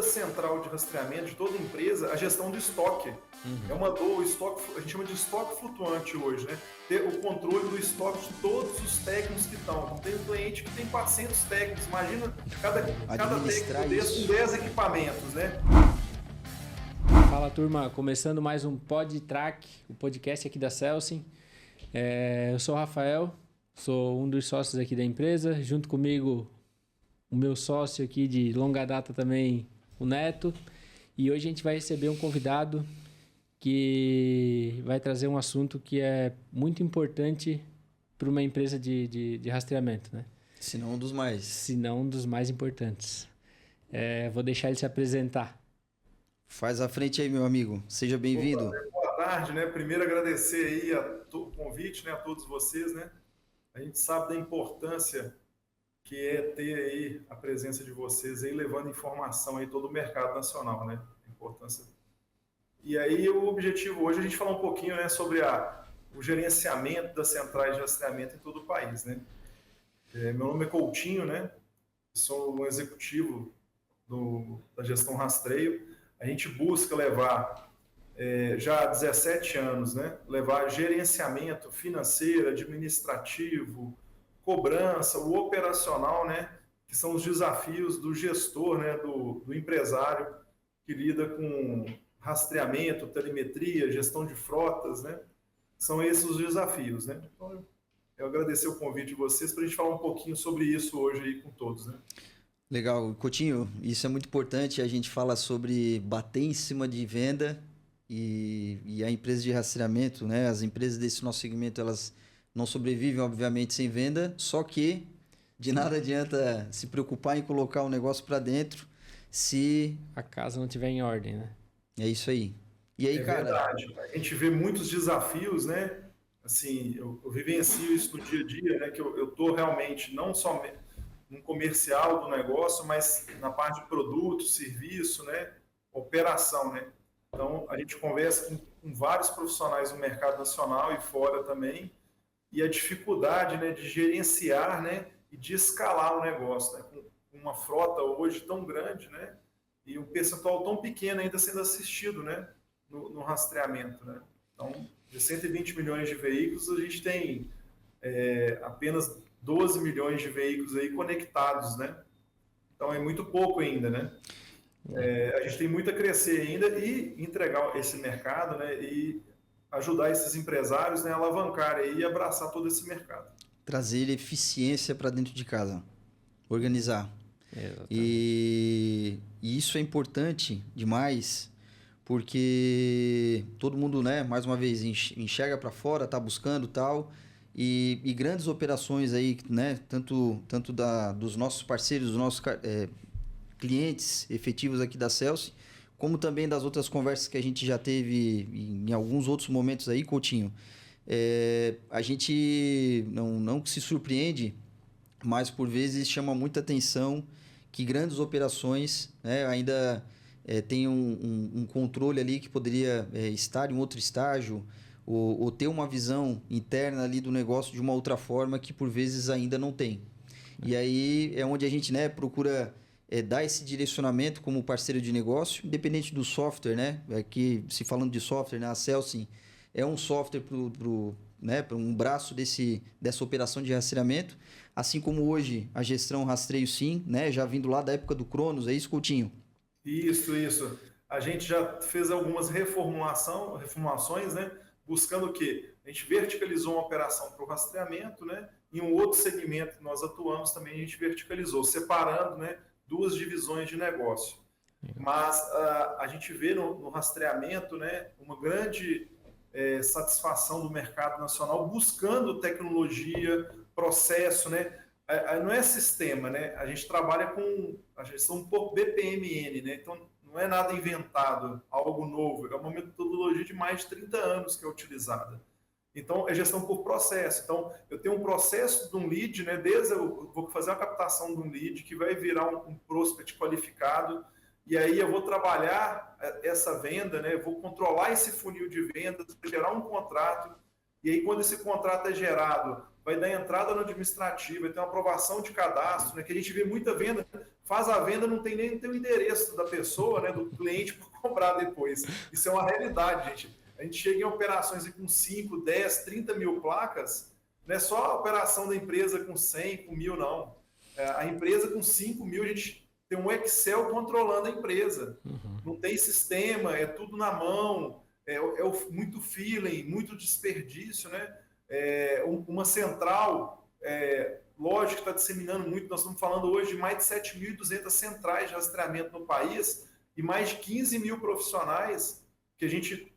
toda central de rastreamento, de toda empresa, a gestão do estoque. É uma dor, o estoque, a gente chama de estoque flutuante hoje, né? Ter o controle do estoque de todos os técnicos que estão. Tem um cliente que tem 400 técnicos, imagina cada técnico desse com 10 equipamentos, né? Fala, turma, começando mais um PodTrack, o podcast aqui da Celsin. Eu sou o Rafael, sou um dos sócios aqui da empresa, junto comigo o meu sócio aqui de longa data também, o Neto. E hoje a gente vai receber um convidado que vai trazer um assunto que é muito importante para uma empresa de rastreamento, né? Se não um dos mais. Se não um dos mais importantes. Vou deixar ele se apresentar. Faz a frente aí, meu amigo. Seja bem-vindo. Boa tarde, né? Primeiro agradecer aí o convite, né, a todos vocês, né? A gente sabe da importância que é ter aí a presença de vocês aí, levando informação aí todo o mercado nacional, né? A importância. E aí o objetivo hoje é a gente falar um pouquinho, né, sobre o gerenciamento das centrais de rastreamento em todo o país, né? Meu nome é Coutinho, né? Sou um executivo da gestão rastreio. A gente busca levar, já há 17 anos, né, levar gerenciamento financeiro, administrativo, cobrança, o operacional, né, que são os desafios do gestor, né, do empresário que lida com rastreamento, telemetria, gestão de frotas, né? São esses os desafios, né? Então, eu agradecer o convite de vocês para a gente falar um pouquinho sobre isso hoje aí com todos, né? Legal, Coutinho, isso é muito importante. A gente fala sobre bater em cima de venda e a empresa de rastreamento, né? As empresas desse nosso segmento, elas não sobrevivem, obviamente, sem venda, só que de nada adianta se preocupar em colocar o negócio para dentro se a casa não estiver em ordem, né? É isso aí. E aí, cara? Verdade. A gente vê muitos desafios, né? Assim, eu vivencio isso no dia a dia, né? Que eu tô realmente não só no comercial do negócio, mas na parte de produto, serviço, né? Operação, né? Então, a gente conversa com vários profissionais no mercado nacional e fora também, e a dificuldade, né, de gerenciar, né, e de escalar o negócio, né? Com uma frota hoje tão grande, né? E um percentual tão pequeno ainda sendo assistido, né, no rastreamento, né? Então, de 120 milhões de veículos, a gente tem apenas 12 milhões de veículos aí conectados, né? Então, é muito pouco ainda, né? A gente tem muito a crescer ainda e entregar esse mercado, né, e ajudar esses empresários, né, a alavancarem e abraçar todo esse mercado. Trazer eficiência para dentro de casa, organizar. Exatamente. E isso é importante demais, porque todo mundo, né, mais uma vez, enxerga para fora, tá buscando tal, e grandes operações aí, né, tanto dos nossos parceiros, dos nossos clientes efetivos aqui da Celsin, como também das outras conversas que a gente já teve em alguns outros momentos aí, Coutinho. A gente não se surpreende, mas por vezes chama muita atenção que grandes operações, né, ainda tem um controle ali que poderia estar em outro estágio ou ter uma visão interna ali do negócio de uma outra forma que por vezes ainda não tem. E aí é onde a gente, né, procura dar esse direcionamento como parceiro de negócio, independente do software, né? Aqui, se falando de software, né, a Celsin é um software para um braço dessa operação de rastreamento, assim como hoje a gestão rastreio sim, né? Já vindo lá da época do Cronos, é isso, Coutinho? Isso. A gente já fez algumas reformulações, né? Buscando o quê? A gente verticalizou uma operação para o rastreamento, né? E um outro segmento que nós atuamos também a gente verticalizou, separando, né, duas divisões de negócio. Mas a gente vê no rastreamento, né, uma grande satisfação do mercado nacional buscando tecnologia, processo, né? Não é sistema, né? A gente trabalha com a gestão por BPMN, né? Então não é nada inventado, algo novo, é uma metodologia de mais de 30 anos que é utilizada. Então é gestão por processo. Então eu tenho um processo de um lead, né? Desde eu vou fazer a captação de um lead que vai virar um prospect qualificado. E aí eu vou trabalhar essa venda, né? Vou controlar esse funil de vendas, gerar um contrato E aí, quando esse contrato é gerado, vai dar entrada no administrativo, vai ter uma aprovação de cadastro, né? Que a gente vê muita venda, faz a venda, não tem nem o endereço da pessoa, né? Do cliente para comprar depois. Isso é uma realidade, gente. A gente chega em operações com 5, 10, 30 mil placas, não é só a operação da empresa com 100, com 1000, não. A empresa com 5 mil, a gente tem um Excel controlando a empresa. Não tem sistema, é tudo na mão, muito feeling, muito desperdício, né? Uma central, lógico que está disseminando muito, nós estamos falando hoje de mais de 7.200 centrais de rastreamento no país e mais de 15 mil profissionais que a gente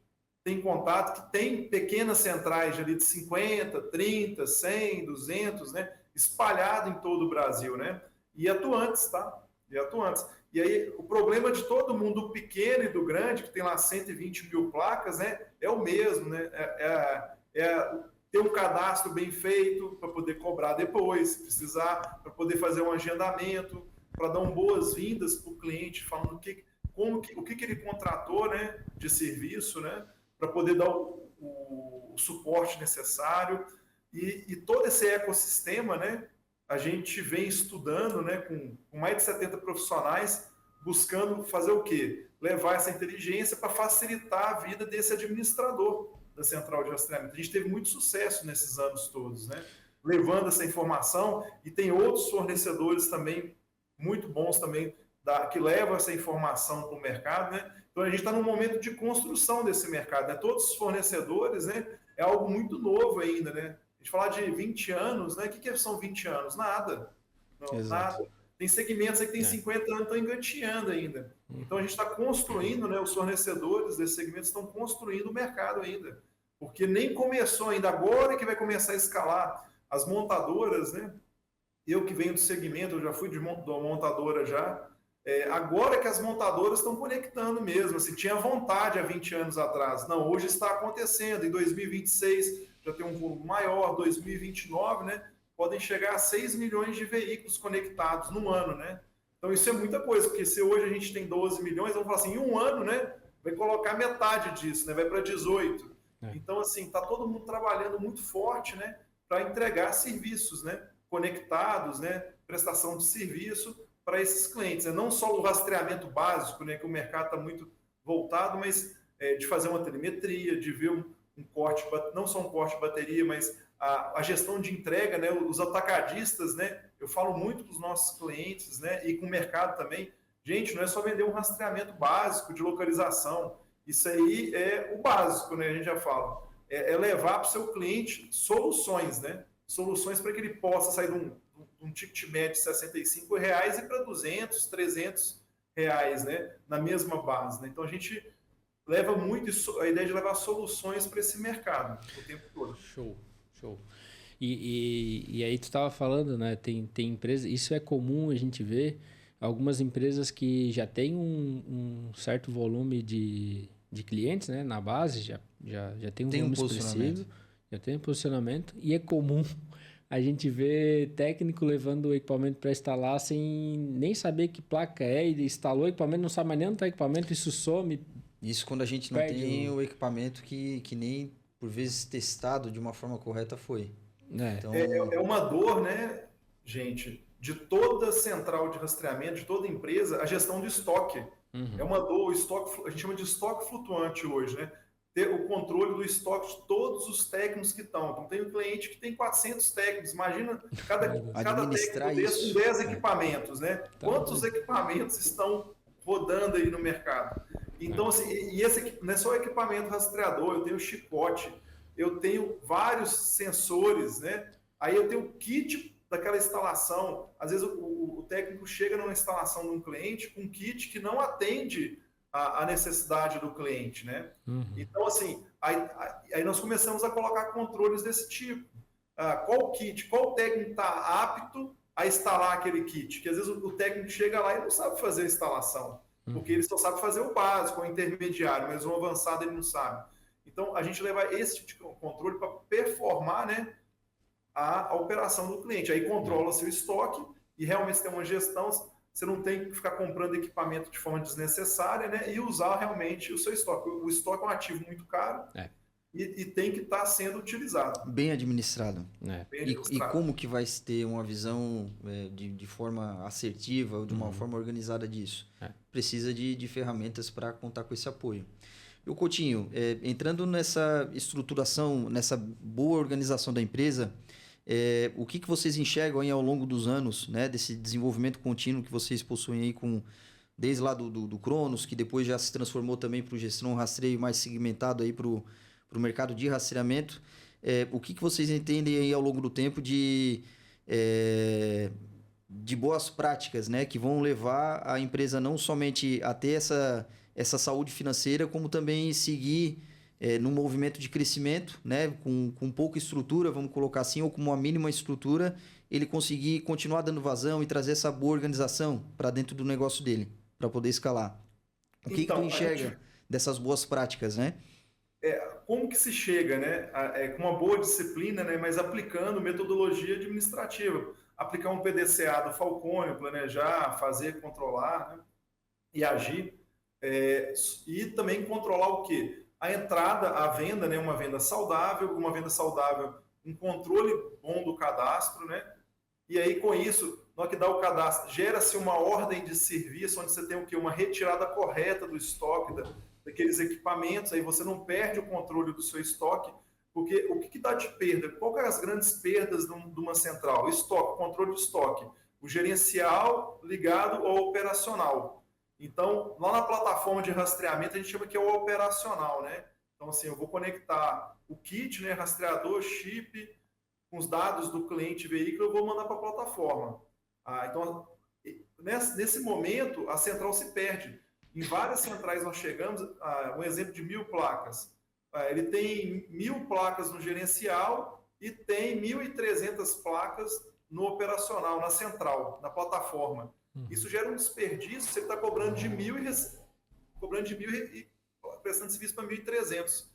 tem contato, que tem pequenas centrais ali de 50, 30, 100, 200, né? Espalhado em todo o Brasil, né? E atuantes, tá? E atuantes. E aí, o problema de todo mundo, do pequeno e do grande, que tem lá 120 mil placas, né? É o mesmo, né? Ter um cadastro bem feito para poder cobrar depois, se precisar, para poder fazer um agendamento, para dar boas-vindas para o cliente, falando o que ele contratou, né? De serviço, né? Para poder dar o suporte necessário. E todo esse ecossistema, né, a gente vem estudando, né, com mais de 70 profissionais, buscando fazer o quê? Levar essa inteligência para facilitar a vida desse administrador da central de rastreamento. A gente teve muito sucesso nesses anos todos, né, levando essa informação, e tem outros fornecedores também, muito bons também, que levam essa informação para o mercado, né? Então a gente está num momento de construção desse mercado, né? Todos os fornecedores, né, é algo muito novo ainda, né? A gente falar de 20 anos, né? O que são 20 anos? Nada. Não, nada. Tem segmentos aí que tem 50 anos, estão engatinhando ainda. Então a gente está construindo, né? Os fornecedores desse segmento estão construindo o mercado ainda. Porque nem começou ainda, agora que vai começar a escalar. As montadoras, né? Eu que venho do segmento, eu já fui de uma montadora já. Agora que as montadoras estão conectando mesmo, assim, tinha vontade há 20 anos atrás. Não, hoje está acontecendo. Em 2026 já tem um volume maior, 2029, né? Podem chegar a 6 milhões de veículos conectados no ano, né? Então isso é muita coisa, porque se hoje a gente tem 12 milhões, vamos falar assim, em um ano, né? Vai colocar metade disso, né? Vai para 18. Então, assim, está todo mundo trabalhando muito forte, né? Para entregar serviços, né? Conectados, né? Prestação de serviço para esses clientes, né? Não só o rastreamento básico, né, que o mercado está muito voltado, mas de fazer uma telemetria, de ver um corte, não só um corte de bateria, mas a gestão de entrega, né, os atacadistas, né, eu falo muito com os nossos clientes, né, e com o mercado também, gente, não é só vender um rastreamento básico de localização, isso aí é o básico, né, a gente já fala, é levar para o seu cliente soluções, né, soluções para que ele possa sair de um ticket médio de R$65 e para R$200, R$300, né, na mesma base, né? Então a gente leva muito a ideia de levar soluções para esse mercado o tempo todo. Show. E aí tu estava falando, né? Tem empresas, isso é comum a gente ver, algumas empresas que já têm um certo volume de clientes, né, na base, já tem um volume expressivo, já tem um posicionamento, e é comum a gente vê técnico levando o equipamento para instalar sem nem saber que placa é, e instalou o equipamento, não sabe mais nem onde está o equipamento, isso some. Isso quando a gente não tem o equipamento que nem, por vezes, testado de uma forma correta foi. Então... É uma dor, né, gente, de toda central de rastreamento, de toda empresa, a gestão de estoque. É uma dor, o estoque, a gente chama de estoque flutuante hoje, né? Ter o controle do estoque de todos os técnicos que estão. Então, tem um cliente que tem 400 técnicos. Imagina cada técnico desse com 10 equipamentos, né? Quantos equipamentos estão rodando aí no mercado? Então, assim, e esse não é só equipamento rastreador, eu tenho chicote, eu tenho vários sensores, né? Aí eu tenho o kit daquela instalação. Às vezes o técnico chega numa instalação de um cliente com um kit que não atende a necessidade do cliente, né? Então, assim, aí nós começamos a colocar controles desse tipo. Qual kit, qual técnico está apto a instalar aquele kit? Que às vezes o técnico chega lá e não sabe fazer a instalação, porque ele só sabe fazer o básico, o intermediário, mas o avançado ele não sabe. Então, a gente leva esse tipo de controle para performar, né, a operação do cliente. Aí controla seu estoque e realmente tem uma gestão. Você não tem que ficar comprando equipamento de forma desnecessária, né? E usar realmente o seu estoque. O estoque é um ativo muito caro. e tem que estar sendo utilizado. Bem administrado. Bem E administrado. como que vai se ter uma visão de forma assertiva, ou de uma forma organizada disso? Precisa de ferramentas para contar com esse apoio. E o Coutinho, entrando nessa estruturação, nessa boa organização da empresa, o que vocês enxergam aí ao longo dos anos, né, desse desenvolvimento contínuo que vocês possuem aí desde lá do Cronos, que depois já se transformou também para o gestão rastreio mais segmentado aí para o mercado de rastreamento. O que vocês entendem aí ao longo do tempo de boas práticas, né, que vão levar a empresa não somente a ter essa saúde financeira, como também seguir num movimento de crescimento, né, com pouca estrutura, vamos colocar assim, ou com uma mínima estrutura, ele conseguir continuar dando vazão e trazer essa boa organização para dentro do negócio dele, para poder escalar. O que tu enxerga dessas boas práticas, né? Como que se chega, né? Com uma boa disciplina, né? Mas aplicando metodologia administrativa. Aplicar um PDCA do Falcone, planejar, fazer, controlar, né? E agir. E também controlar o quê? A entrada, a venda, né? Uma venda saudável, um controle bom do cadastro, né? E aí, com isso, na hora que dá o cadastro, gera-se uma ordem de serviço, onde você tem o quê? Uma retirada correta do estoque daqueles equipamentos, aí você não perde o controle do seu estoque, porque o que dá de perda? Qual que é as grandes perdas de uma central? Estoque, controle de estoque. O gerencial ligado ao operacional. Então, lá na plataforma de rastreamento, a gente chama que é o operacional, né? Então, assim, eu vou conectar o kit, né, rastreador, chip, com os dados do cliente veículo, eu vou mandar para a plataforma. Então, nesse momento, a central se perde. Em várias centrais nós chegamos, um exemplo de 1.000 placas. Ele tem 1.000 placas no gerencial e tem 1.300 placas no operacional, na central, na plataforma. Isso gera um desperdício, você está cobrando de 1.000 e prestando serviço para 1.300.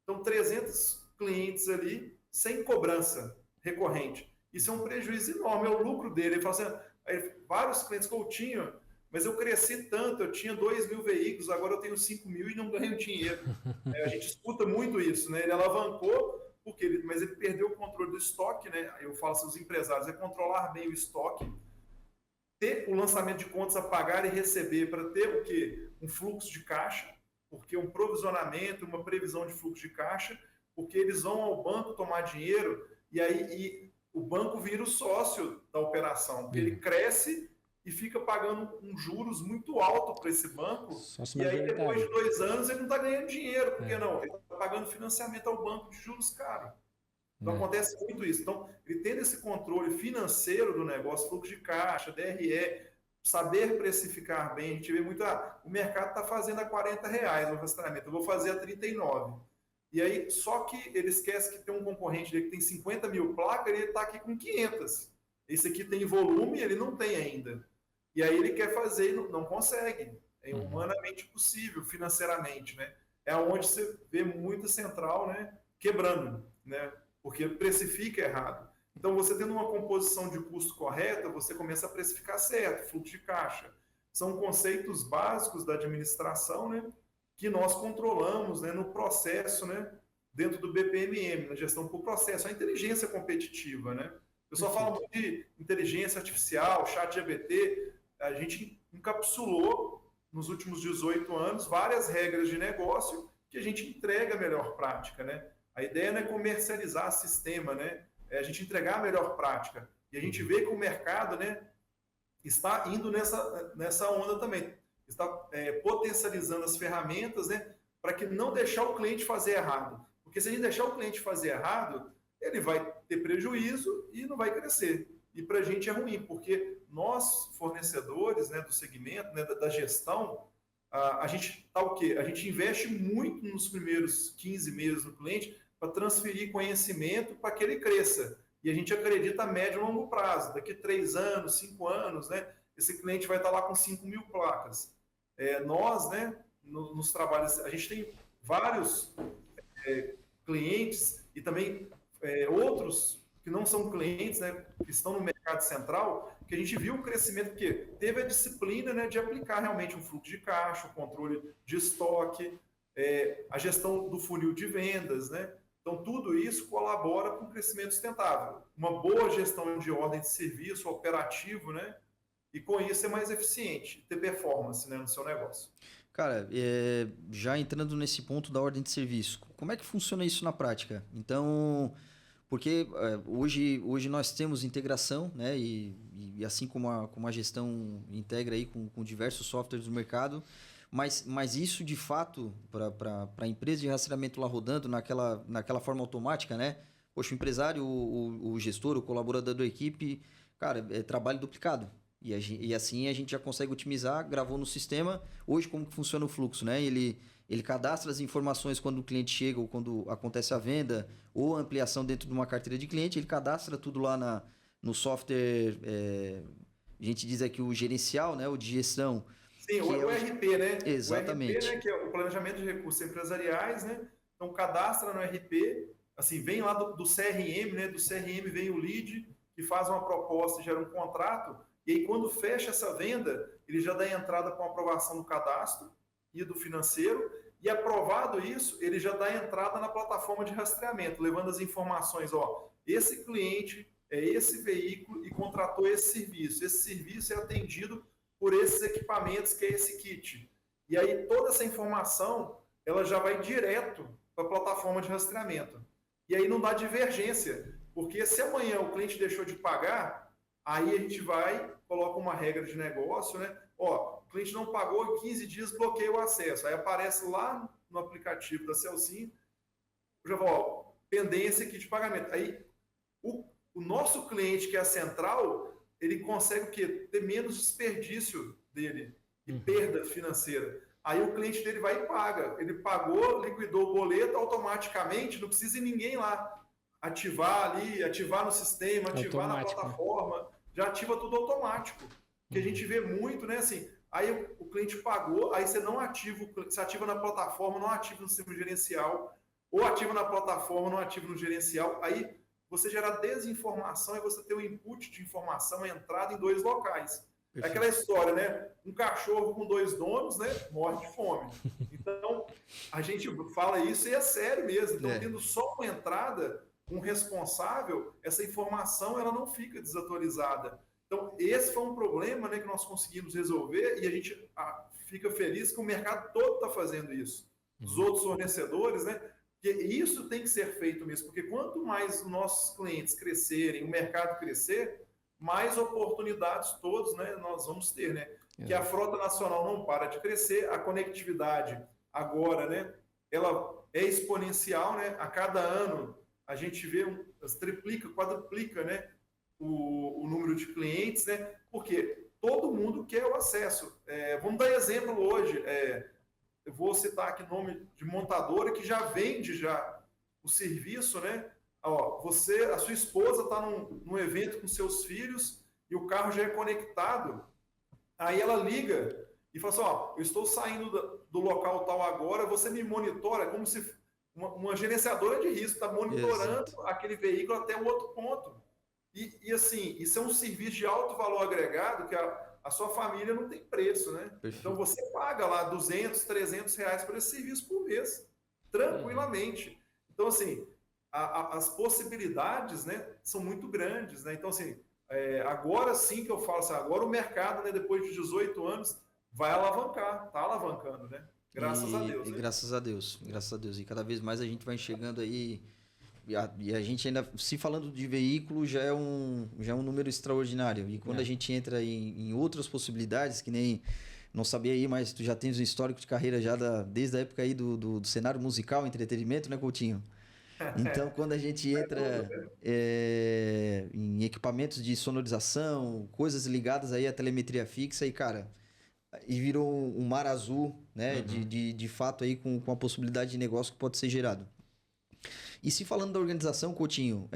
Então, 300 clientes ali sem cobrança recorrente. Isso é um prejuízo enorme, é o lucro dele. Ele fala assim, vários clientes que eu tinha, mas eu cresci tanto, eu tinha 2.000 veículos, agora eu tenho 5.000 e não ganho dinheiro. A gente escuta muito isso, né? Ele alavancou, mas ele perdeu o controle do estoque, né? Eu falo assim, os empresários, controlar bem o estoque, ter o lançamento de contas a pagar e receber para ter o quê? Um fluxo de caixa, porque um provisionamento, uma previsão de fluxo de caixa, porque eles vão ao banco tomar dinheiro e o banco vira o sócio da operação, porque ele cresce e fica pagando juros muito alto para esse banco, e aí depois de 2 anos ele não está ganhando dinheiro, porque não? Ele está pagando financiamento ao banco de juros caros. Então acontece muito isso. Então, ele tendo esse controle financeiro do negócio, fluxo de caixa, DRE, saber precificar bem, a gente vê muito, o mercado está fazendo a R$40 no rastreamento, eu vou fazer a 39. E aí, só que ele esquece que tem um concorrente dele que tem 50.000 placas, ele está aqui com 500. Esse aqui tem volume, ele não tem ainda. E aí ele quer fazer e não consegue. É humanamente possível, financeiramente, né? É onde você vê muita central, né, quebrando, né? Porque precifica errado. Então, você tendo uma composição de custo correta, você começa a precificar certo, fluxo de caixa. São conceitos básicos da administração, né, que nós controlamos, né, no processo, né, dentro do BPMM, na gestão por processo, a inteligência competitiva, né? O pessoal fala muito de inteligência artificial, chat GPT, a gente encapsulou nos últimos 18 anos várias regras de negócio que a gente entrega a melhor prática, né? A ideia não é comercializar sistema, né? É a gente entregar a melhor prática. E a gente vê que o mercado, né, está indo nessa onda também. Está potencializando as ferramentas, né, para que não deixar o cliente fazer errado. Porque se a gente deixar o cliente fazer errado, ele vai ter prejuízo e não vai crescer. E para a gente é ruim, porque nós, fornecedores, né, do segmento, né, da gestão, a gente tá o quê? A gente investe muito nos primeiros 15 meses do cliente para transferir conhecimento para que ele cresça. E a gente acredita a médio e longo prazo. Daqui 3 anos, 5 anos, né, esse cliente vai estar lá com 5.000 placas. Nós, né, nos trabalhos, a gente tem vários clientes e também outros que não são clientes, né, que estão no mercado central, que a gente viu o crescimento, porque teve a disciplina, né, de aplicar realmente um fluxo de caixa, o controle de estoque, a gestão do funil de vendas, né? Então, tudo isso colabora com o crescimento sustentável. Uma boa gestão de ordem de serviço operativo, né? E com isso é mais eficiente, ter performance, né, no seu negócio. Cara, já entrando nesse ponto da ordem de serviço, como é que funciona isso na prática? Então, porque hoje nós temos integração, né? E assim como a gestão integra aí com diversos softwares do mercado, mas isso de fato, para a empresa de rastreamento lá rodando naquela forma automática, né? Poxa, o empresário, o gestor, o colaborador da equipe, cara, é trabalho duplicado. E assim a gente já consegue otimizar, gravou no sistema. Hoje, como que funciona o fluxo, né? Ele cadastra as informações quando o cliente chega ou quando acontece a venda ou a ampliação dentro de uma carteira de cliente. Ele cadastra tudo lá no software, a gente diz aqui o gerencial, né? O de gestão. Sim, o RP, né? Exatamente. O RP, né? Que é o planejamento de recursos empresariais, né? Então, cadastra no RP, assim, vem lá do CRM, né? Do CRM vem o lead, que faz uma proposta e gera um contrato. E aí, quando fecha essa venda, ele já dá entrada com aprovação do cadastro e do financeiro, e aprovado isso, ele já dá entrada na plataforma de rastreamento, levando as informações, ó, esse cliente é esse veículo e contratou esse serviço é atendido por esses equipamentos, que é esse kit. E aí, toda essa informação, ela já vai direto para a plataforma de rastreamento. E aí não dá divergência, porque se amanhã o cliente deixou de pagar, aí a gente vai, coloca uma regra de negócio, né? Ó, o cliente não pagou, em 15 dias bloqueia o acesso. Aí aparece lá no aplicativo da Celsim, já vou, ó, pendência aqui de pagamento. Aí o nosso cliente, que é a central, ele consegue o quê? Ter menos desperdício dele e perda financeira. Aí o cliente dele vai e paga. Ele pagou, liquidou o boleto automaticamente, não precisa ir ninguém lá ativar ali, ativar no sistema, ativar na plataforma, já ativa tudo automático. Que a gente vê muito, né? Assim, aí o cliente pagou, aí você não ativa, você ativa na plataforma, não ativa no sistema gerencial, ou ativa na plataforma, não ativa no gerencial, aí você gera desinformação e você tem o input de informação, a entrada em dois locais. É aquela história, né? Um cachorro com dois donos, né? Morre de fome. Então, a gente fala isso e é sério mesmo. Então, tendo só uma entrada, um responsável, essa informação ela não fica desatualizada. Então, esse foi um problema, né, que nós conseguimos resolver e a gente fica feliz que o mercado todo está fazendo isso. Os outros fornecedores, né? Porque isso tem que ser feito mesmo, porque quanto mais os nossos clientes crescerem, o mercado crescer, mais oportunidades todos, né, nós vamos ter, né? Que a frota nacional não para de crescer, a conectividade agora, né, ela é exponencial, né? A cada ano a gente vê triplica, quadruplica, né, o número de clientes, né? Porque todo mundo quer o acesso. Vamos dar exemplo hoje. Eu vou citar aqui nome de montadora que já vende já o serviço, né? Ó, a sua esposa está num evento com seus filhos e o carro já é conectado. Aí ela liga e fala assim, ó, eu estou saindo do local tal agora, você me monitora, como se uma gerenciadora de risco está monitorando aquele veículo até o outro ponto. E assim, isso é um serviço de alto valor agregado que a sua família não tem preço, né? Perfeito. Então você paga lá 200, 300 reais por esse serviço por mês, tranquilamente. Então assim, as possibilidades, né, são muito grandes, né? Então assim, agora sim que eu falo assim, agora o mercado, né, depois de 18 anos, vai alavancar, está alavancando, né? Graças a Deus. Né? Graças a Deus, graças a Deus. E cada vez mais a gente vai enxergando aí. E a gente ainda, se falando de veículo, já é um número extraordinário. E quando a gente entra em outras possibilidades, que nem, não sabia aí, mas tu já tens um histórico de carreira já desde a época aí do cenário musical, entretenimento, né, Coutinho? Então, quando a gente entra em equipamentos de sonorização, coisas ligadas aí à telemetria fixa, e cara, e virou um mar azul, né, de fato aí com a possibilidade de negócio que pode ser gerado. E se falando da organização, Coutinho,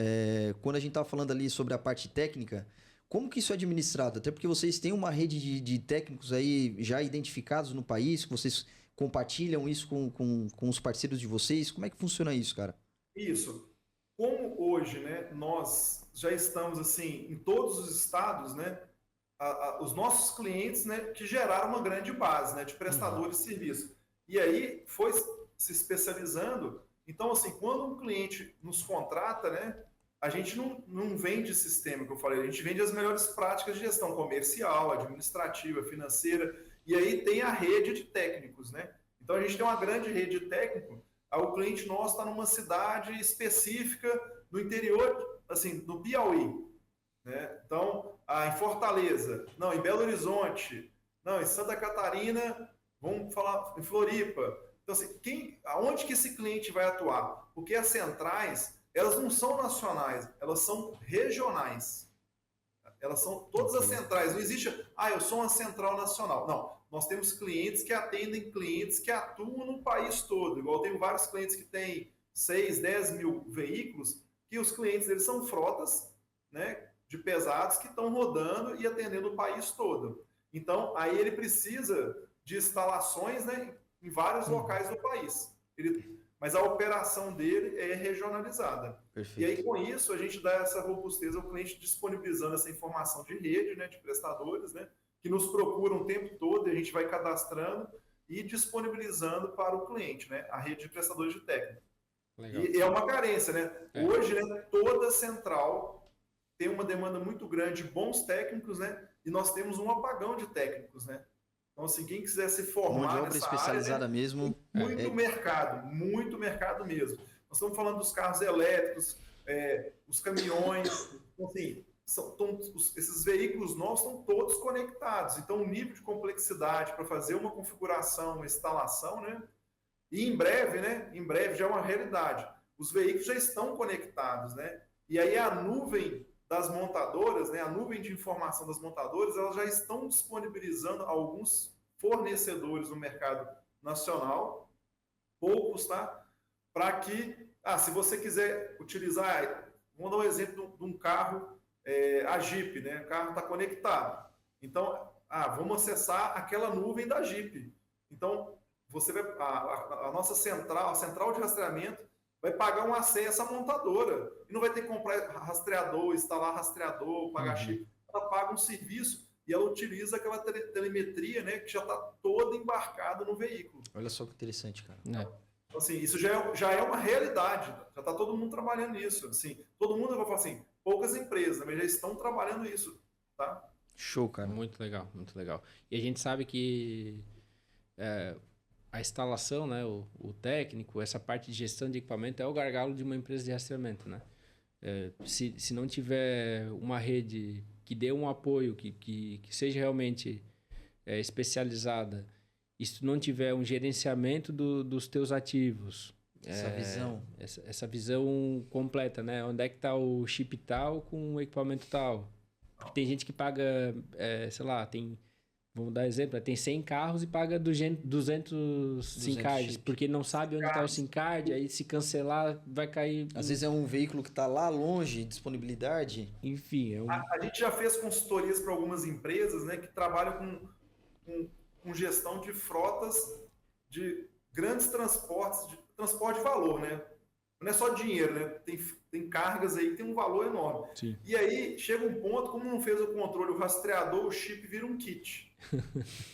quando a gente estava falando ali sobre a parte técnica, como que isso é administrado? Até porque vocês têm uma rede de técnicos aí já identificados no país, que vocês compartilham isso com os parceiros de vocês. Como é que funciona isso, cara? Isso. Como hoje, né, nós já estamos assim em todos os estados, né, os nossos clientes, né, que geraram uma grande base, né, de prestadores de serviço. E aí foi se especializando. Então, assim, quando um cliente nos contrata, né, a gente não vende sistema, que eu falei, a gente vende as melhores práticas de gestão comercial, administrativa, financeira, e aí tem a rede de técnicos, né? Então, a gente tem uma grande rede de técnicos, o cliente nosso está numa cidade específica no interior, assim, no Piauí, né? Então, em Fortaleza, não, em Belo Horizonte, não, em Santa Catarina, vamos falar em Floripa. Então, assim, aonde que esse cliente vai atuar? Porque as centrais, elas não são nacionais, elas são regionais. Elas são todas as centrais. Não existe, eu sou uma central nacional. Não, nós temos clientes que atendem clientes que atuam no país todo. Igual eu tenho vários clientes que têm 6, 10 mil veículos, que os clientes eles são frotas, né, de pesados que estão rodando e atendendo o país todo. Então, aí ele precisa de instalações, né, em vários locais do país. Mas a operação dele é regionalizada. Perfeito. E aí, com isso, a gente dá essa robustez ao cliente, disponibilizando essa informação de rede, né, de prestadores, né, que nos procuram o tempo todo, e a gente vai cadastrando e disponibilizando para o cliente, né, a rede de prestadores de técnica. Legal. E é uma carência, né? Hoje, né, toda central tem uma demanda muito grande de bons técnicos, né, e nós temos um apagão de técnicos, né? Então, assim, quem quiser se formar nessa especializada área, né, mesmo. Muito mercado mesmo. Nós estamos falando dos carros elétricos, os caminhões, então, assim, esses veículos novos estão todos conectados. Então, o nível de complexidade para fazer uma configuração, uma instalação, né? E em breve já é uma realidade. Os veículos já estão conectados, né? E aí a nuvem das montadoras, né, a nuvem de informação das montadoras, elas já estão disponibilizando alguns fornecedores no mercado nacional, poucos, tá? Para que, se você quiser utilizar, vamos dar um exemplo de um carro, a Jeep, né? O carro está conectado. Então, vamos acessar aquela nuvem da Jeep. Então, você vai, a nossa central, a central de rastreamento, vai pagar um acesso à montadora e não vai ter que comprar rastreador, instalar rastreador, pagar chip. Ela paga um serviço e ela utiliza aquela telemetria, né, que já está toda embarcada no veículo. Olha só que interessante, cara. Então, assim, isso já é uma realidade. Já está todo mundo trabalhando nisso. Assim, todo mundo, eu vou falar assim, poucas empresas, mas já estão trabalhando isso, tá? Show, cara. Muito legal, muito legal. E a gente sabe que a instalação, né, o técnico, essa parte de gestão de equipamento é o gargalo de uma empresa de rastreamento, né? Se não tiver uma rede que dê um apoio, que seja realmente especializada, e se não tiver um gerenciamento dos teus ativos, essa visão completa, né? Onde é que está o chip tal com o equipamento tal? Tem gente que paga, sei lá, vamos dar exemplo, tem 100 carros e paga 200 SIM cards, porque não sabe onde está o SIM card, aí se cancelar vai cair... Às vezes é um veículo que está lá longe, disponibilidade. Enfim, a gente já fez consultorias para algumas empresas, né, que trabalham com gestão de frotas de grandes transportes, de transporte de valor, né? Não é só dinheiro, né? Tem cargas aí que tem um valor enorme. Sim. E aí chega um ponto, como não fez o controle, o rastreador, o chip vira um kit.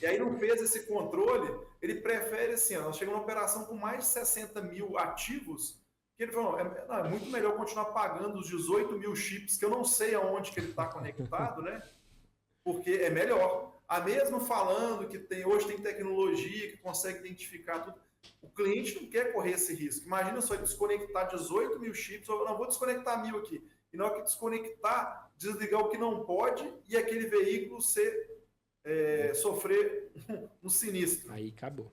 E aí não fez esse controle, ele prefere assim, nós chegamos numa operação com mais de 60 mil ativos, que ele falou, é muito melhor continuar pagando os 18 mil chips, que eu não sei aonde que ele está conectado, né? Porque é melhor. Mesmo falando que hoje tem tecnologia que consegue identificar tudo, o cliente não quer correr esse risco. Imagina só ele desconectar 18 mil chips, ou não, vou desconectar 1000 aqui. E na hora que desconectar, desligar o que não pode e aquele veículo sofrer um sinistro. Aí acabou.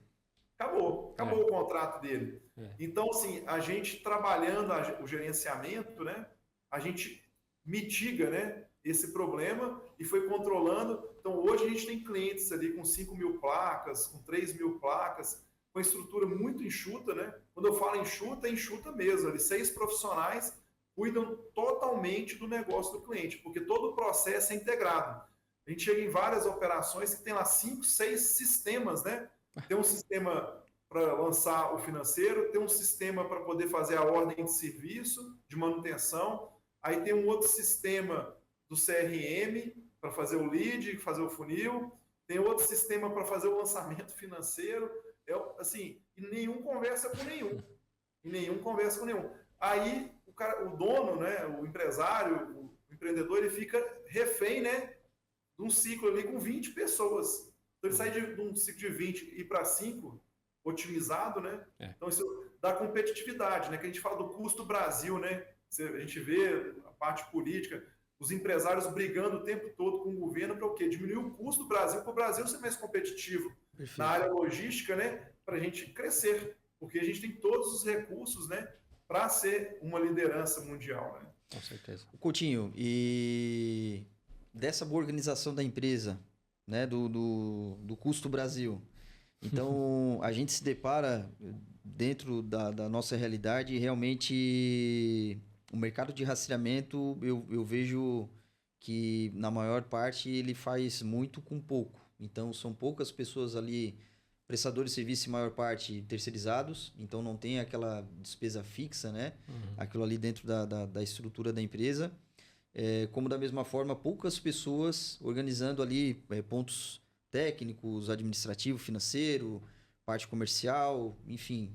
Acabou o contrato dele. Então, assim, a gente trabalhando o gerenciamento, né, a gente mitiga, né, esse problema e foi controlando. Então, hoje a gente tem clientes ali com 5 mil placas, com 3 mil placas, com estrutura muito enxuta, né? Quando eu falo enxuta, é enxuta mesmo. Ali, 6 profissionais cuidam totalmente do negócio do cliente, porque todo o processo é integrado. A gente chega em várias operações que tem lá 5, 6 sistemas, né? Tem um sistema para lançar o financeiro, tem um sistema para poder fazer a ordem de serviço, de manutenção, aí tem um outro sistema do CRM para fazer o lead, fazer o funil, tem outro sistema para fazer o lançamento financeiro, assim, e nenhum conversa com nenhum. E nenhum conversa com nenhum. Aí o dono, né, o empresário, o empreendedor, ele fica refém, né, de um ciclo ali com 20 pessoas. Então ele sai de um ciclo de 20 e ir para 5, otimizado, né? Então isso dá competitividade, né? Que a gente fala do custo Brasil, né? A gente vê a parte política, os empresários brigando o tempo todo com o governo para o quê? Diminuir o custo do Brasil, para o Brasil ser mais competitivo. Perfeito. Na área logística, né? Para a gente crescer, porque a gente tem todos os recursos, né? Para ser uma liderança mundial, né? Com certeza. Coutinho, e dessa boa organização da empresa, né? Do custo Brasil. Então, a gente se depara dentro da nossa realidade e realmente o mercado de rastreamento, eu vejo que na maior parte ele faz muito com pouco. Então, são poucas pessoas ali, prestadores de serviço em maior parte terceirizados, então não tem aquela despesa fixa, né? Aquilo ali dentro da estrutura da empresa. Como da mesma forma, poucas pessoas organizando ali pontos técnicos, administrativo, financeiro, parte comercial, enfim.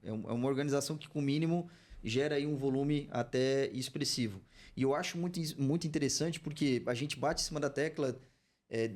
É uma organização que, com o mínimo, gera aí um volume até expressivo. E eu acho muito, muito interessante porque a gente bate em cima da tecla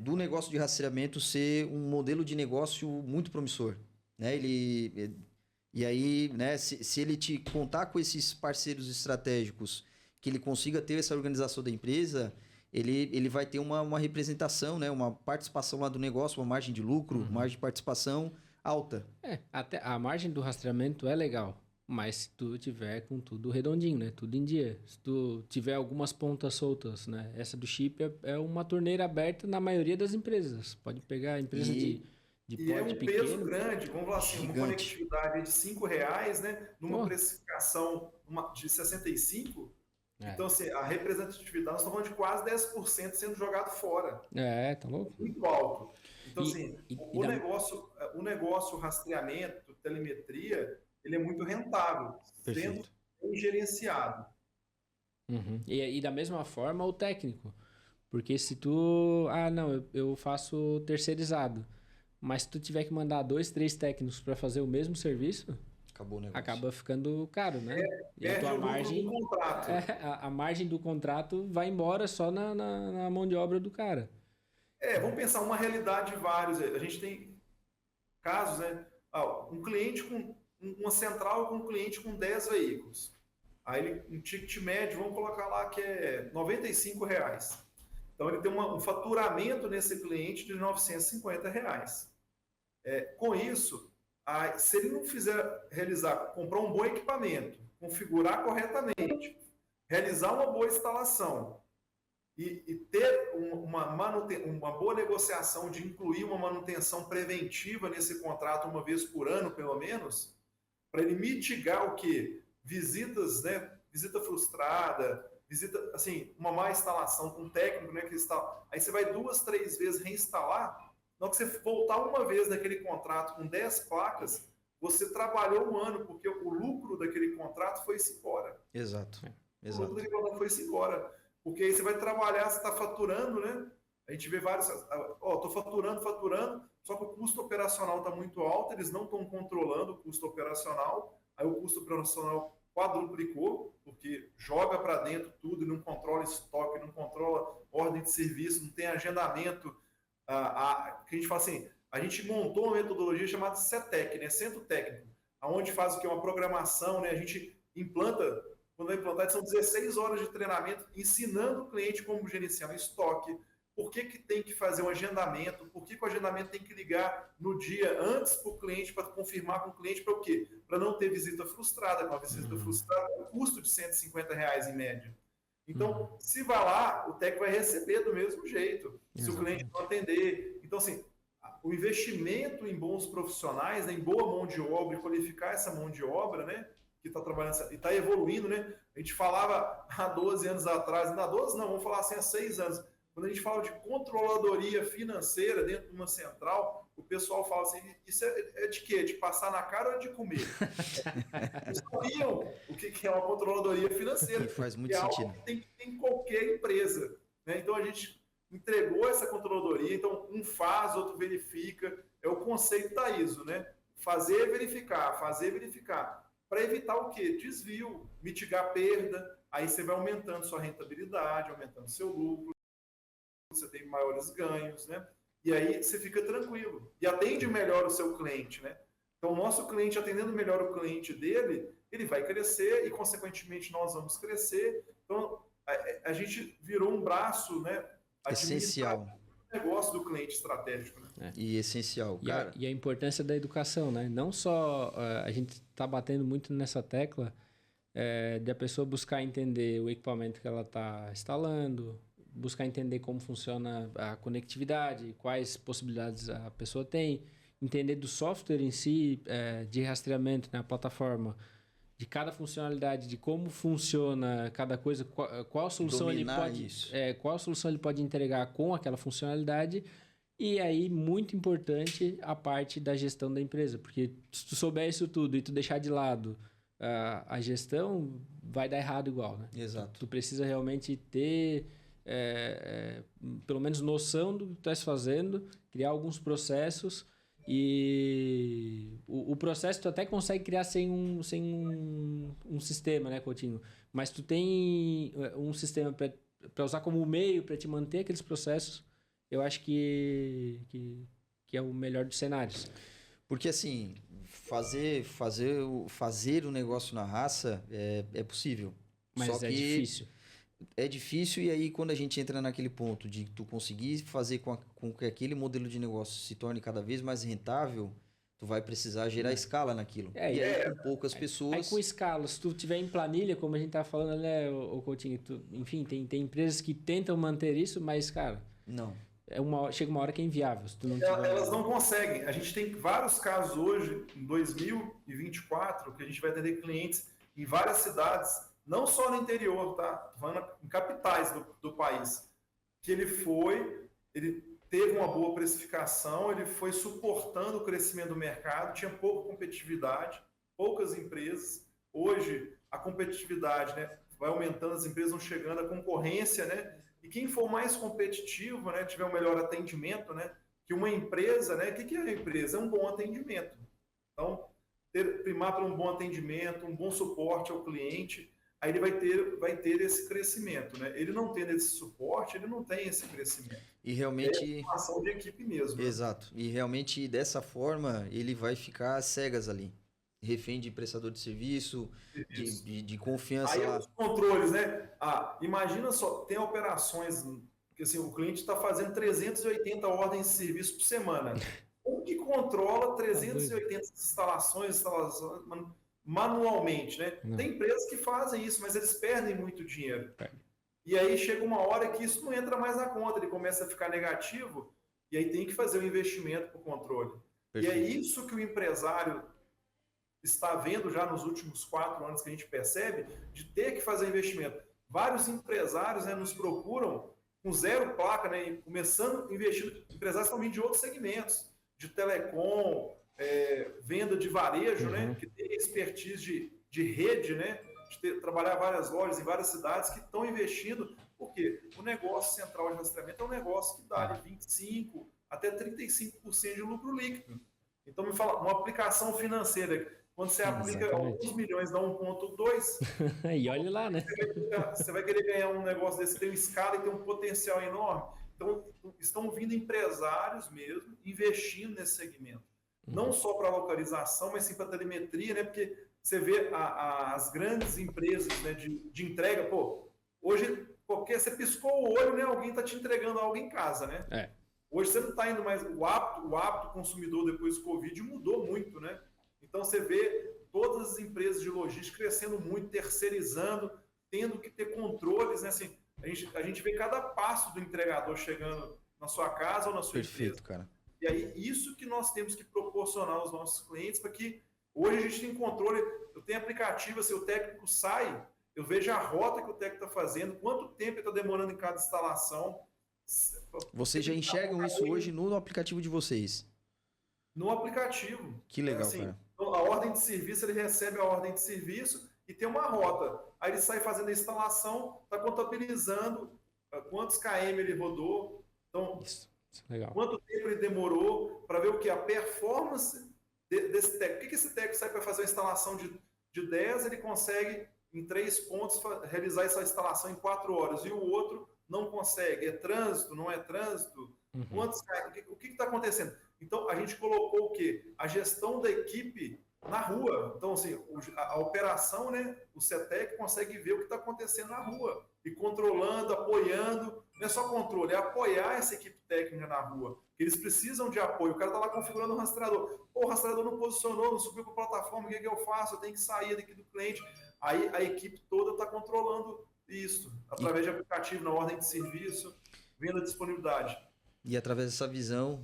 do negócio de rastreamento ser um modelo de negócio muito promissor. Né? E aí, né, se ele te contar com esses parceiros estratégicos, que ele consiga ter essa organização da empresa, ele vai ter uma representação, né? Uma participação lá do negócio, uma margem de lucro, margem de participação alta. Até a margem do rastreamento é legal, mas se tu tiver com tudo redondinho, né? Tudo em dia. Se tu tiver algumas pontas soltas, né? Essa do chip é uma torneira aberta na maioria das empresas. Pode pegar a empresa de porte pequeno. E é um peso grande, vamos falar assim, uma conectividade de R$5, né? Numa precificação de 65. Então, assim, a representatividade, nós estamos falando de quase 10% sendo jogado fora. Tá louco. Muito alto. Então, assim, o negócio rastreamento, telemetria, ele é muito rentável, sendo bem gerenciado. E da mesma forma o técnico. Porque se tu... não, eu faço terceirizado. Mas se tu tiver que mandar 2, 3 técnicos para fazer o mesmo serviço... Acabou o negócio. Acaba ficando caro, né? E a tua margem... A margem do contrato vai embora só na mão de obra do cara. Vamos pensar uma realidade de vários. A gente tem casos, né? Um cliente com... Uma central com um cliente com 10 veículos. Aí um ticket médio, vamos colocar lá que é R$95. Então ele tem um faturamento nesse cliente de R$950. Com isso... se ele não comprar um bom equipamento, configurar corretamente, realizar uma boa instalação e ter uma boa negociação de incluir uma manutenção preventiva nesse contrato uma vez por ano, pelo menos, para ele mitigar o quê? Visitas, né? Visita frustrada, assim, uma má instalação com um técnico, né? Aí você vai 2, 3 vezes reinstalar. Na hora que você voltar uma vez naquele contrato com 10 placas, você trabalhou um ano, porque o lucro daquele contrato foi-se embora. Exato. O lucro daquele contrato foi-se embora. Porque aí você vai trabalhar, você está faturando, né? A gente vê vários... estou faturando, só que o custo operacional está muito alto, eles não estão controlando o custo operacional, aí o custo operacional quadruplicou, porque joga para dentro tudo, não controla estoque, não controla ordem de serviço, não tem agendamento... que a gente fala assim, a gente montou uma metodologia chamada CETEC, né? Centro Técnico, onde faz o que? Uma programação, né? A gente implanta, quando vai implantar, são 16 horas de treinamento, ensinando o cliente como gerenciar o estoque, por que tem que fazer um agendamento, por que o agendamento tem que ligar no dia antes para o cliente, para confirmar com o cliente, para o quê? Para não ter visita frustrada, com a visita frustrada, o custo de R$150 em média. Então, se vai lá, o técnico vai receber do mesmo jeito, se o cliente não atender. Então, assim, o investimento em bons profissionais, né, em boa mão de obra, e qualificar essa mão de obra, né, que está trabalhando e está evoluindo, né? A gente falava há 12 anos atrás, ainda há 12 não, vamos falar assim, há 6 anos. Quando a gente fala de controladoria financeira dentro de uma central, o pessoal fala assim, isso é de quê? De passar na cara ou de comer? Vocês sabiam o que é uma controladoria financeira? Faz muito sentido. Algo que tem em qualquer empresa. Né? Então, a gente entregou essa controladoria, então um faz, outro verifica, é o conceito da ISO, né? fazer, verificar, para evitar o quê? Desvio, mitigar perda, aí você vai aumentando sua rentabilidade, aumentando seu lucro, você tem maiores ganhos, né? E aí você fica tranquilo e atende melhor o seu cliente, né? Então, o nosso cliente, atendendo melhor o cliente dele, ele vai crescer e, consequentemente, nós vamos crescer. Então, a gente virou um braço, né, essencial do negócio do cliente estratégico. Né? E essencial, cara. E a importância da educação, né? Não só a gente está batendo muito nessa tecla de a pessoa buscar entender o equipamento que ela está instalando, buscar entender como funciona a conectividade, quais possibilidades a pessoa tem, entender do software em si, de rastreamento, né, a plataforma, de cada funcionalidade, de como funciona cada coisa, qual solução qual solução ele pode entregar com aquela funcionalidade. E aí, muito importante, a parte da gestão da empresa, porque se tu souber isso tudo e tu deixar de lado a gestão, vai dar errado igual, né? Exato. Tu precisa realmente ter pelo menos noção do que tu estás fazendo, criar alguns processos. E o processo tu até consegue criar sem um sistema, né, Coutinho? Mas tu tem um sistema para usar como meio para te manter aqueles processos, eu acho que é o melhor dos cenários. Porque assim, fazer o negócio na raça é possível. Mas só que difícil. É difícil, e aí quando a gente entra naquele ponto de tu conseguir fazer com que aquele modelo de negócio se torne cada vez mais rentável, tu vai precisar gerar escala naquilo. E aí com poucas pessoas... Aí com escala, se tu tiver em planilha, como a gente tá falando, né, o Coutinho, enfim, tem empresas que tentam manter isso, mas, cara... Não. Chega uma hora que é inviável. Se tu não Elas não conseguem. A gente tem vários casos hoje, em 2024, que a gente vai atender clientes em várias cidades, não só no interior, tá? Em capitais do país, que ele teve uma boa precificação, ele foi suportando o crescimento do mercado, tinha pouca competitividade, poucas empresas. Hoje, a competitividade, né, vai aumentando, as empresas vão chegando, a concorrência, né? E quem for mais competitivo, né, tiver um melhor atendimento, né? Que uma empresa, né? O que é a empresa? É um bom atendimento. Então, primar para um bom atendimento, um bom suporte ao cliente, aí ele vai ter esse crescimento, né? Ele não tendo esse suporte, ele não tem esse crescimento. E realmente... É uma ação de equipe mesmo. Exato. E realmente, dessa forma, ele vai ficar às cegas ali. Refém de prestador de serviço, de confiança. Aí os controles, né? Imagina só, tem operações que assim, o cliente está fazendo 380 ordens de serviço por semana. Como que controla 380 instalações manualmente, né? Não. Tem empresas que fazem isso, mas eles perdem muito dinheiro. E aí chega uma hora que isso não entra mais na conta, ele começa a ficar negativo, e aí tem que fazer o investimento para o controle. Perfeito. E é isso que o empresário está vendo já nos últimos 4 anos que a gente percebe, de ter que fazer investimento. Vários empresários, né, nos procuram com 0 placa, né, começando a investir, empresários também de outros segmentos, de telecom, venda de varejo, né, que tem expertise de rede, né, de trabalhar várias lojas em várias cidades que estão investindo, porque o negócio central de rastreamento é um negócio que dá de 25% até 35% de lucro líquido. Então, me fala, uma aplicação financeira, quando você aplica alguns milhões, dá 1,2. E olha lá, né? Você vai querer ganhar um negócio desse, tem uma escala e tem um potencial enorme. Então, estão vindo empresários mesmo, investindo nesse segmento. Não só para localização, mas sim para telemetria, né? Porque você vê as grandes empresas, né, de entrega, hoje, você piscou o olho, né? Alguém está te entregando algo em casa, né? Hoje você não está indo mais... O hábito consumidor depois do Covid mudou muito, né? Então, você vê todas as empresas de logística crescendo muito, terceirizando, tendo que ter controles, né? Assim, a gente vê cada passo do entregador chegando na sua casa ou na sua Perfeito, empresa. Cara. E aí, isso que nós temos que proporcionar aos nossos clientes, para que hoje a gente tem controle. Eu tenho aplicativo, assim, o técnico sai, eu vejo a rota que o técnico está fazendo, quanto tempo ele está demorando em cada instalação. Vocês já enxergam isso hoje no aplicativo de vocês? No aplicativo. Que legal, assim, cara. Então, a ordem de serviço, ele recebe a ordem de serviço e tem uma rota. Aí ele sai fazendo a instalação, está contabilizando quantos km ele rodou, então, isso é legal. Quanto tempo ele demorou, para ver o que? A performance desse técnico. O que esse técnico sai para fazer uma instalação de 10, ele consegue, em 3 pontos, realizar essa instalação em 4 horas, e o outro não consegue. É trânsito, não é trânsito? O que está acontecendo? Então, a gente colocou o quê? A gestão da equipe na rua. Então, assim, a operação, né? O CETEC consegue ver o que está acontecendo na rua e controlando, apoiando. Não é só controle, é apoiar essa equipe técnica na rua. Eles precisam de apoio. O cara está lá configurando o rastreador. Pô, o rastreador não posicionou, não subiu para a plataforma, o que eu faço? Eu tenho que sair daqui do cliente. Aí a equipe toda está controlando isso, através de aplicativo, na ordem de serviço, venda de disponibilidade. E através dessa visão,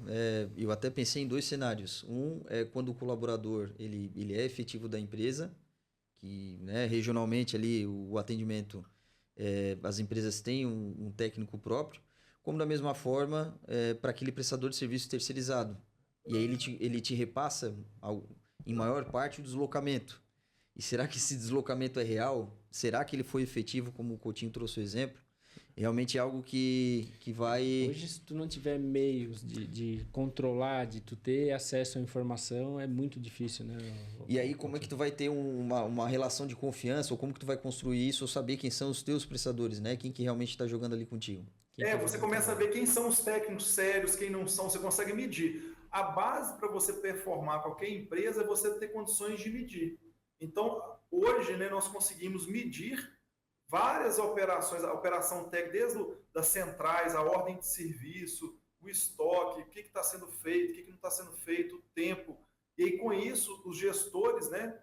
eu até pensei em 2 cenários. Um é quando o colaborador ele é efetivo da empresa, que, né, regionalmente ali o atendimento, as empresas têm um técnico próprio, como da mesma forma para aquele prestador de serviço terceirizado. E aí ele te repassa, em maior parte, o deslocamento. E será que esse deslocamento é real? Será que ele foi efetivo, como o Coutinho trouxe o exemplo? Realmente é algo que vai... Hoje, se tu não tiver meios de controlar, de tu ter acesso à informação, é muito difícil, né? E aí, como é que tu vai ter uma relação de confiança, ou como que tu vai construir isso, ou saber quem são os teus prestadores, né? Quem que realmente está jogando ali contigo? Você começa a ver quem são os técnicos sérios, quem não são, você consegue medir. A base para você performar qualquer empresa é você ter condições de medir. Então, hoje, né, nós conseguimos medir várias operações, a operação técnica, desde das centrais, a ordem de serviço, o estoque, o que está sendo feito, o que não está sendo feito, o tempo. E aí, com isso, os gestores, né,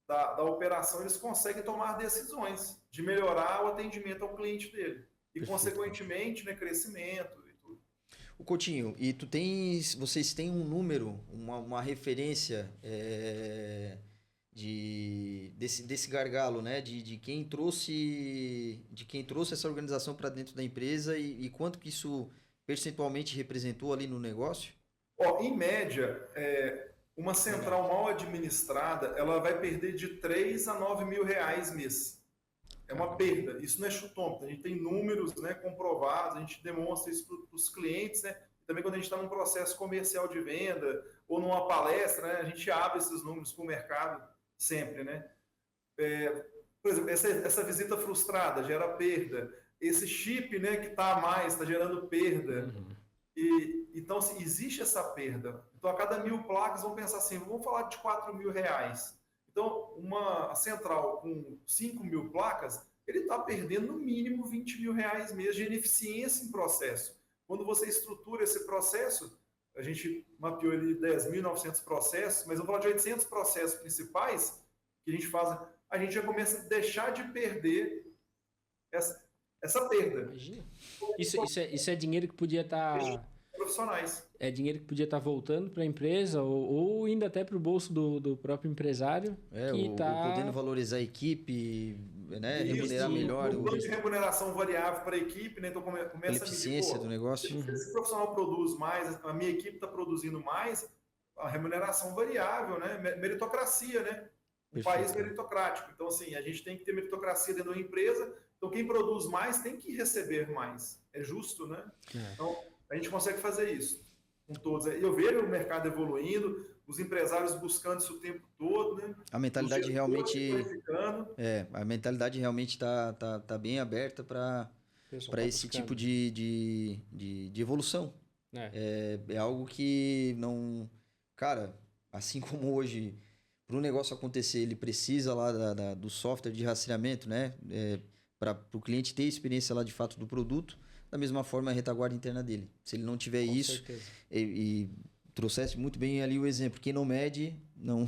da operação, eles conseguem tomar decisões de melhorar o atendimento ao cliente dele. E, consequentemente, né, crescimento e tudo. O Coutinho, e vocês têm um número, uma referência desse gargalo, né? De quem trouxe essa organização para dentro da empresa e quanto que isso percentualmente representou ali no negócio? Em média, uma central mal administrada, ela vai perder de 3 a 9 mil reais mês. É uma perda. Isso não é chutômetro. A gente tem números, né, comprovados, a gente demonstra isso para os clientes, né? Também quando a gente está num processo comercial de venda ou numa palestra, né, a gente abre esses números para o mercado sempre, né? Por exemplo, essa visita frustrada gera perda. Esse chip, né, que está a mais está gerando perda. Então, assim, existe essa perda. Então, a cada 1.000 placas, vamos pensar assim, vamos falar de 4 mil reais. Então, uma central com 5 mil placas, ele está perdendo no mínimo 20 mil reais mês de ineficiência em processo. Quando você estrutura esse processo, a gente mapeou ali 10.900 processos, mas vamos falar de 800 processos principais que a gente já começa a deixar de perder essa perda. Imagina. Isso é dinheiro que podia estar... Profissionais. É dinheiro que podia estar voltando para a empresa ou indo até para o bolso do próprio empresário. Ou podendo valorizar a equipe, né? Remunerar melhor. O plano de remuneração variável para a equipe, né? Então começa a medir, eficiência do negócio. Se esse profissional produz mais, a minha equipe está produzindo mais, a remuneração variável, né? Meritocracia, né? Um país meritocrático. Então, assim, a gente tem que ter meritocracia dentro da empresa. Então, quem produz mais tem que receber mais. É justo, né? Então, a gente consegue fazer isso com todos. Eu vejo o mercado evoluindo, os empresários buscando isso o tempo todo, né? A mentalidade realmente está bem aberta para esse tipo de evolução. É algo que não... Cara, assim como hoje, para o negócio acontecer, ele precisa lá do software de rastreamento, né? Para o cliente ter experiência lá de fato do produto. Da mesma forma, a retaguarda interna dele. Se ele não tiver com isso, e trouxesse muito bem ali o exemplo, quem não mede, não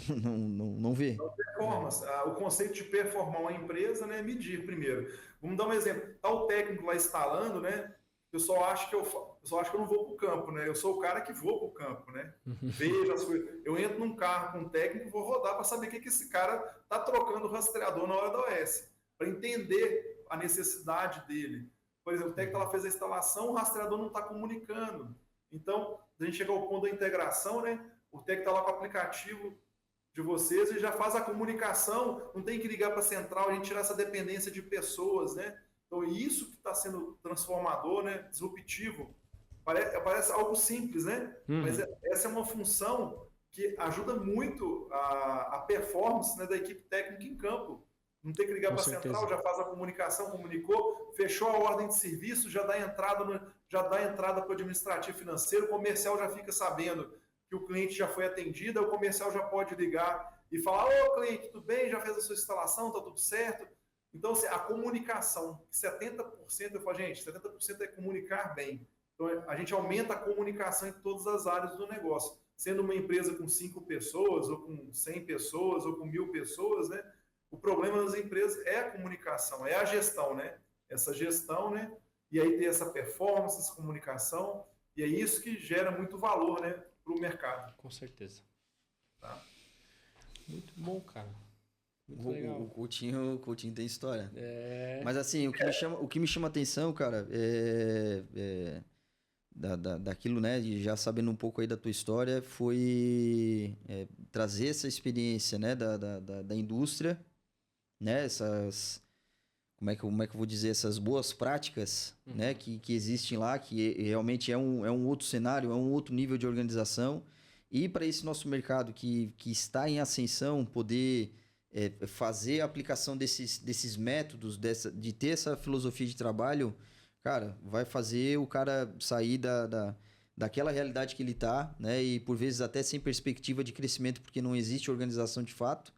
vê. Não performance. O conceito de performar uma empresa, né, é medir primeiro. Vamos dar um exemplo. Está o técnico lá instalando, né? O pessoal acha que eu não vou para o campo, né? Eu sou o cara que vou para o campo, né? Vejo as coisas. Eu entro num carro com um técnico e vou rodar para saber o que esse cara está trocando o rastreador na hora da OS, para entender a necessidade dele. Por exemplo, o técnico ela fez a instalação, o rastreador não está comunicando. Então, a gente chega ao ponto da integração, né? O técnico está lá com o aplicativo de vocês e já faz a comunicação, não tem que ligar para a central, a gente tirar essa dependência de pessoas, né? Então, isso que está sendo transformador, né? Disruptivo. Parece algo simples, né? Mas essa é uma função que ajuda muito a performance, né, da equipe técnica em campo. Não tem que ligar para a central, já faz a comunicação, comunicou, fechou a ordem de serviço, já dá entrada para o administrativo financeiro, o comercial já fica sabendo que o cliente já foi atendido, o comercial já pode ligar e falar: ô cliente, tudo bem? Já fez a sua instalação, está tudo certo? Então, a comunicação, 70%, eu falo, gente, 70% é comunicar bem. Então, a gente aumenta a comunicação em todas as áreas do negócio. Sendo uma empresa com 5 pessoas, ou com 100 pessoas, ou com 1.000 pessoas, né? O problema das empresas é a comunicação, é a gestão, né? Essa gestão, né? E aí ter essa performance, essa comunicação, e é isso que gera muito valor, né, para o mercado. Com certeza. Tá? Muito bom, cara. Muito legal. O Coutinho tem história. Mas assim, o que me chama atenção, cara, daquilo, né, de já sabendo um pouco aí da tua história, foi trazer essa experiência, né, da indústria, né, essas, como é que eu vou dizer, essas boas práticas, né, que existem lá, que realmente é um outro cenário, é um outro nível de organização, e para esse nosso mercado que está em ascensão, poder fazer a aplicação desses métodos, de ter essa filosofia de trabalho, cara, vai fazer o cara sair daquela realidade que ele está, né? E por vezes até sem perspectiva de crescimento, porque não existe organização de fato,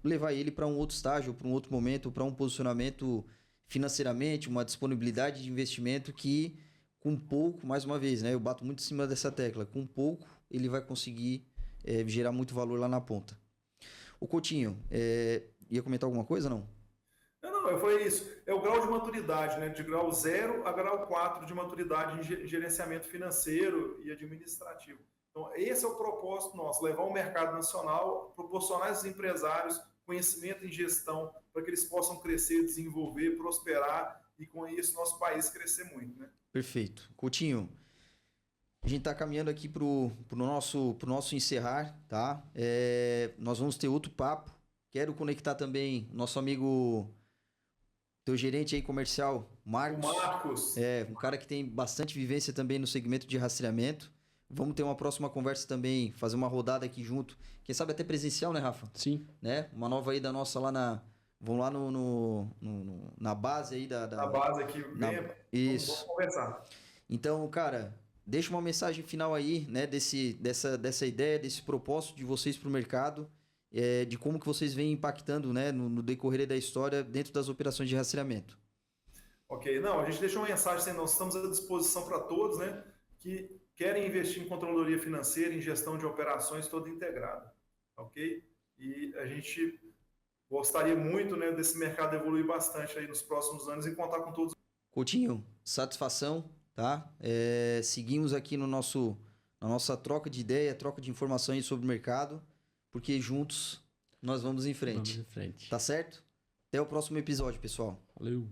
levar ele para um outro estágio, para um outro momento, para um posicionamento financeiramente, uma disponibilidade de investimento que, com pouco, mais uma vez, né? Eu bato muito em cima dessa tecla, com pouco ele vai conseguir gerar muito valor lá na ponta. O Coutinho, ia comentar alguma coisa, não? Não, eu falei isso. É o grau de maturidade, né? De grau 0 a grau 4 de maturidade em gerenciamento financeiro e administrativo. Então, esse é o propósito nosso, levar o mercado nacional, proporcionar aos empresários conhecimento em gestão para que eles possam crescer, desenvolver, prosperar e, com isso, nosso país crescer muito, né? Perfeito. Coutinho, a gente está caminhando aqui para o nosso encerrar, tá? Nós vamos ter outro papo. Quero conectar também nosso amigo, teu gerente aí comercial, Marcos. O Marcos. Um cara que tem bastante vivência também no segmento de rastreamento. Vamos ter uma próxima conversa também, fazer uma rodada aqui junto. Quem sabe até presencial, né, Rafa? Sim. Né? Uma nova aí da nossa lá na... Vamos lá na base aí da... Na base aqui. Isso. Vamos conversar. Então, cara, deixa uma mensagem final aí, né, dessa ideia, desse propósito de vocês para o mercado, de como que vocês vêm impactando, né, no decorrer da história dentro das operações de rastreamento. Ok. Não, a gente deixou uma mensagem assim, nós estamos à disposição para todos, né, que querem investir em controladoria financeira, em gestão de operações toda integrada, ok? E a gente gostaria muito, né, desse mercado evoluir bastante aí nos próximos anos e contar com todos. Coutinho, satisfação, tá? Seguimos aqui na nossa troca de ideia, troca de informações sobre o mercado, porque juntos nós vamos em frente. Vamos em frente. Tá certo? Até o próximo episódio, pessoal. Valeu.